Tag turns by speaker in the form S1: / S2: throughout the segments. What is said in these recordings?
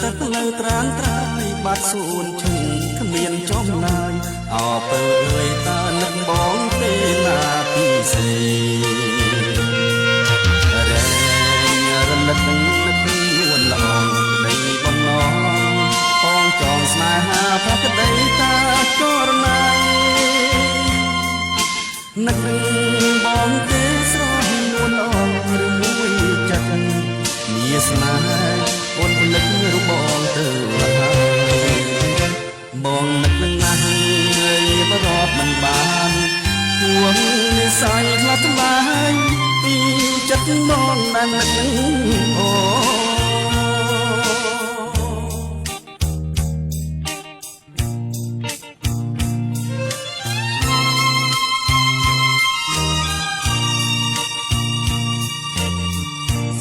S1: តែផ្លូវត្រានត្រាយបាត់សួនឈឹងគ្មានចំណាយអើពើអើយតើនឹកបងទេណាពីសេរែងរលឹកនឹកនួនល្អដីបំណងបងចងស្នេហាផក្ដីតាករណៃនឹកបងទេស្រស់នួនល្អឬមួយចិត្តមានស្នេហ៍អូនភ្លេចរូបបងទៅហើយបងនឹកណាស់បរាប់មិនបានគួងនិស័យខ្លះថ្លៃពីចិត្តបងដែលនឹកអូ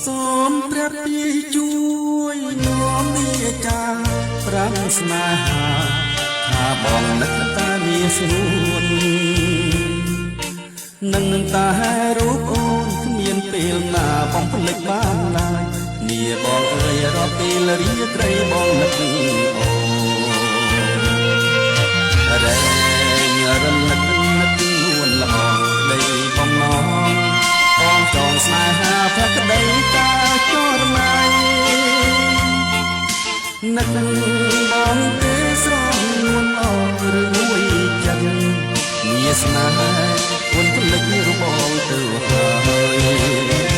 S1: សូមព្រះរាជជួយនាំនាចាប្រាំស្នេហាថាបងនឹកតាមានស្រួននឹងតែរូបអូនគ្មានពេលណាបងភ្លេចបានឡើយនាបងអើយរាល់ពេលរាត្រីបងនឹកអូរែងរំលឹកនឹកនួនល្អដីបំណងបងចងស្នេហាផក្ដីតាករណៃនឹកបងទេស្រស់នួនអរឬមួយចិត្តមានស្នេហ៍អូនភ្លេចរូបបងទៅហើយ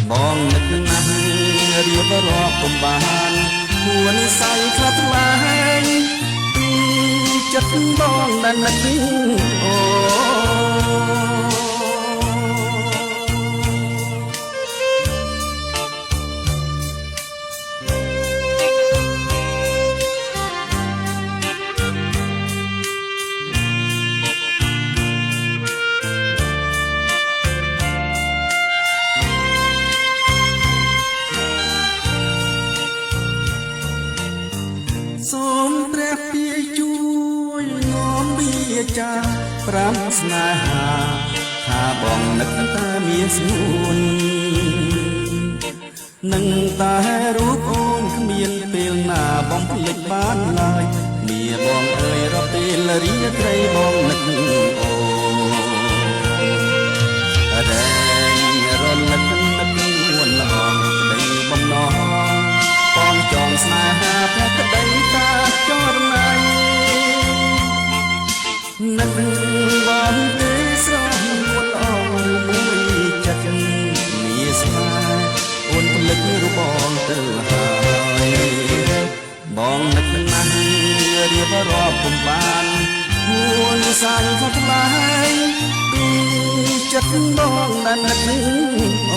S1: បងនឹកណាស់រៀបរាប់កំបានគួរនិស័យខ្លះថ្លៃពីចិត្តបងដែលនឹកអូសូមព្រះពាយជួយនាំវាចាប្រាំស្នេហាថាបងនឹកតែមានស្នួននឹងតែរូបអូនគ្មានពេលណាបងភ្លេចបានឡើយមាបងអើយរាល់ពេលរាត្រីបងនឹកអូរែងរលឹកនឹកនួនល្អដីបំណងបងចងស្នេហាផក្ដីតាករណៃនឹកបងទេស្រស់នួនល្អមួយចិត្តមានស្នេហ៍អូនភ្លេចរូបបងទៅហើយបងនឹកណាស់រៀបរាប់ពុំបានគួរនិស័យខ្លះថ្លៃពីចិត្តបងដែលនឹកអូ